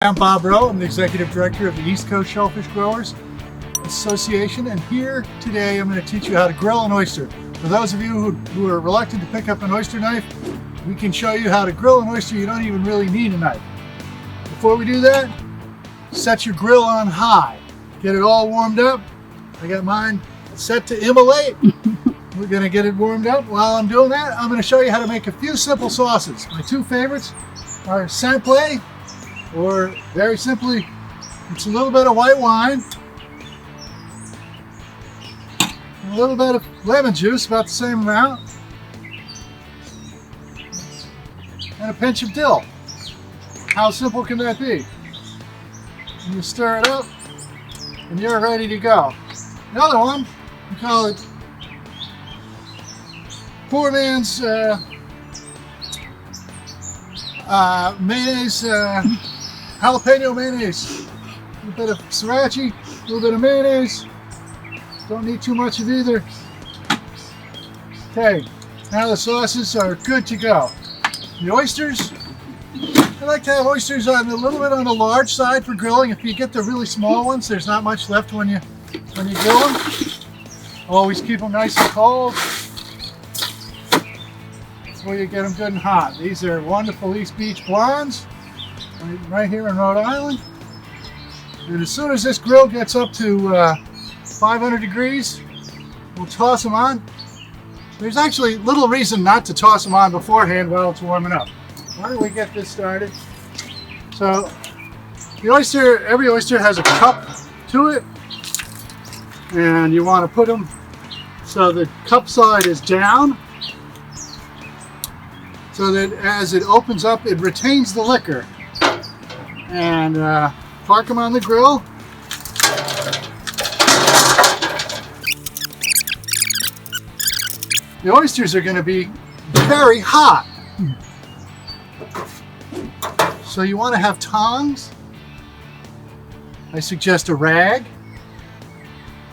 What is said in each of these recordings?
I'm Bob Rowe. I'm the Executive Director of the East Coast Shellfish Growers Association, and here today I'm going to teach you how to grill an oyster. For those of you who are reluctant to pick up an oyster knife, we can show you how to grill an oyster. You don't even really need a knife. Before we do that, set your grill on high. Get it all warmed up. I got mine set to immolate. We're going to get it warmed up. While I'm doing that, I'm going to show you how to make a few simple sauces. My two favorites are simple, or very simply, it's a little bit of white wine, and a little bit of lemon juice, about the same amount, and a pinch of dill. How simple can that be? And you stir it up, and you're ready to go. The other one, we call it poor man's mayonnaise, jalapeno mayonnaise. A little bit of sriracha, a little bit of mayonnaise. Don't need too much of either. Okay, now the sauces are good to go. The oysters, I like to have oysters on a little bit on the large side for grilling. If you get the really small ones, there's not much left when you grill them. Always keep them nice and cold before you get them good and hot. These are wonderful East Beach blondes, right here in Rhode Island. And as soon as this grill gets up to 500 degrees, we'll toss them on. There's actually little reason not to toss them on beforehand while it's warming up. Why don't we get this started? So the oyster, every oyster has a cup to it, and you want to put them so the cup side is down, so that as it opens up, it retains the liquor. And park them on the grill. The oysters are going to be very hot. So you want to have tongs. I suggest a rag.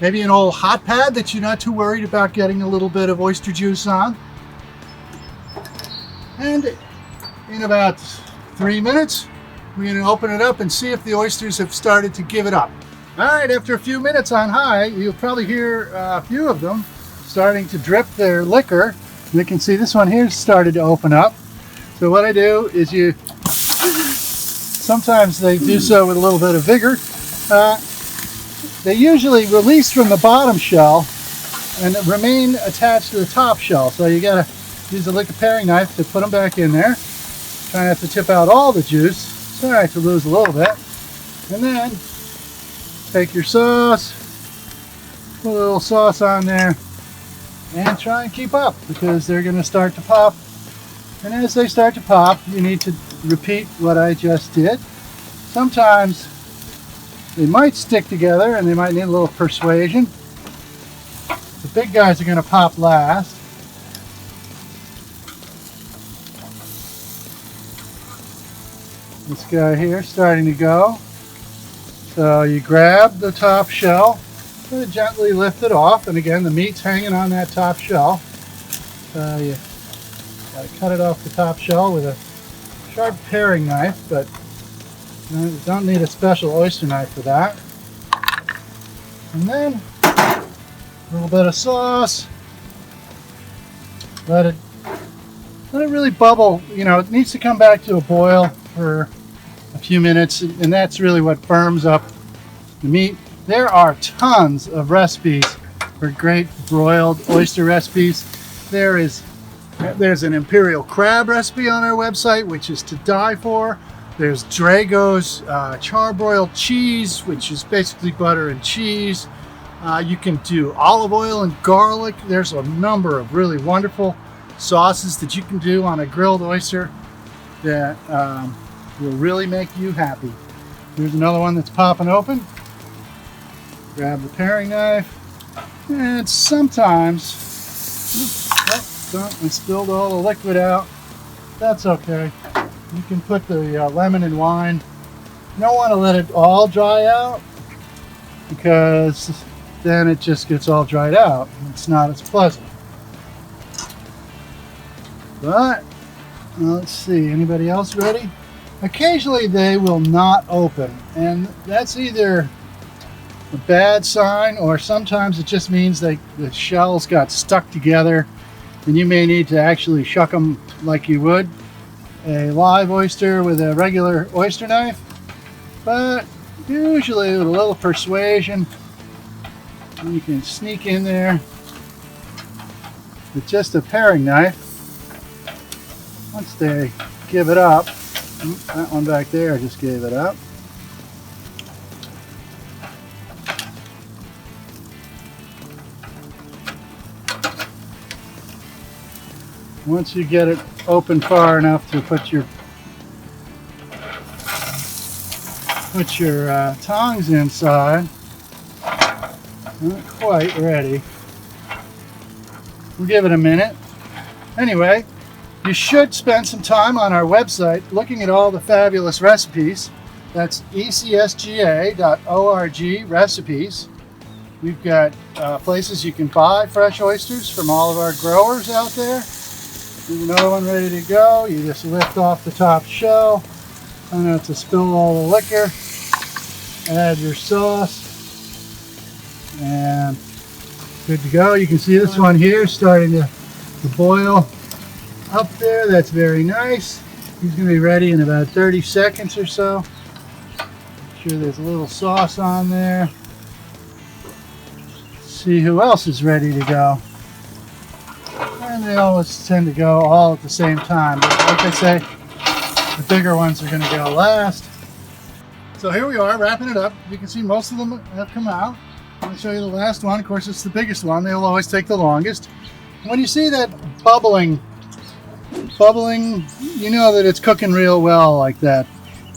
Maybe an old hot pad that you're not too worried about getting a little bit of oyster juice on. And in about 3 minutes, we're going to open it up and see if the oysters have started to give it up. All right, after a few minutes on high, you'll probably hear a few of them starting to drip their liquor. You can see this one here started to open up. So what I do is sometimes they do so with a little bit of vigor. They usually release from the bottom shell and remain attached to the top shell. So you gotta use a liquor paring knife to put them back in there. Try not to tip out all the juice. It's all right to lose a little bit. And then take your sauce, put a little sauce on there, and try and keep up, because they're going to start to pop. And as they start to pop, you need to repeat what I just did. Sometimes they might stick together and they might need a little persuasion. The big guys are going to pop last. This guy here starting to go. So you grab the top shell, gently lift it off, and again the meat's hanging on that top shell. So you gotta cut it off the top shell with a sharp paring knife, but you don't need a special oyster knife for that. And then a little bit of sauce. Let it really bubble. You know, it needs to come back to a boil for a few minutes, and that's really what firms up the meat. There are tons of recipes for great broiled oyster recipes. There's an imperial crab recipe on our website, which is to die for. There's Drago's charbroiled cheese, which is basically butter and cheese. You can do olive oil and garlic. There's a number of really wonderful sauces that you can do on a grilled oyster that will really make you happy. Here's another one that's popping open. Grab the paring knife, and sometimes, I spilled all the liquid out. That's okay. You can put the lemon and wine. You don't want to let it all dry out, because then it just gets all dried out. It's not as pleasant. But Let's see, anybody else ready? occasionally they will not open, and that's either a bad sign, or sometimes it just means that the shells got stuck together and you may need to actually shuck them like you would a live oyster with a regular oyster knife. But usually with a little persuasion you can sneak in there with just a paring knife. Once they give it up, that one back there just gave it up. Once you get it open far enough to put your tongs inside, not quite ready. We'll give it a minute. Anyway, you should spend some time on our website looking at all the fabulous recipes. That's ecsga.org recipes. We've got places you can buy fresh oysters from all of our growers out there. There's another one ready to go. You just lift off the top shell, try not to spill all the liquor, add your sauce, and good to go. You can see this one here starting to boil up there. That's very nice. He's going to be ready in about 30 seconds or so. Make sure there's a little sauce on there. See who else is ready to go. And they always tend to go all at the same time, but like I say, the bigger ones are going to go last. So here we are, wrapping it up. You can see most of them have come out. I'm going to show you the last one. Of course, it's the biggest one. They'll always take the longest. When you see that bubbling, you know that it's cooking real well like that.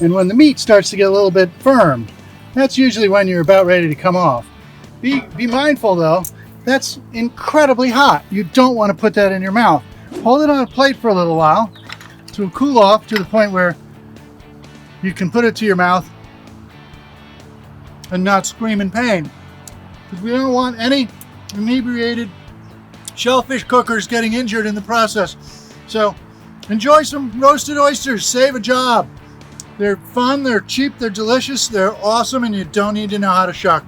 And when the meat starts to get a little bit firm, that's usually when you're about ready to come off. Be mindful though, that's incredibly hot. You don't want to put that in your mouth. Hold it on a plate for a little while to cool off to the point where you can put it to your mouth and not scream in pain. Because we don't want any inebriated shellfish cookers getting injured in the process. So enjoy some roasted oysters, save a job. They're fun, they're cheap, they're delicious, they're awesome, and you don't need to know how to shuck.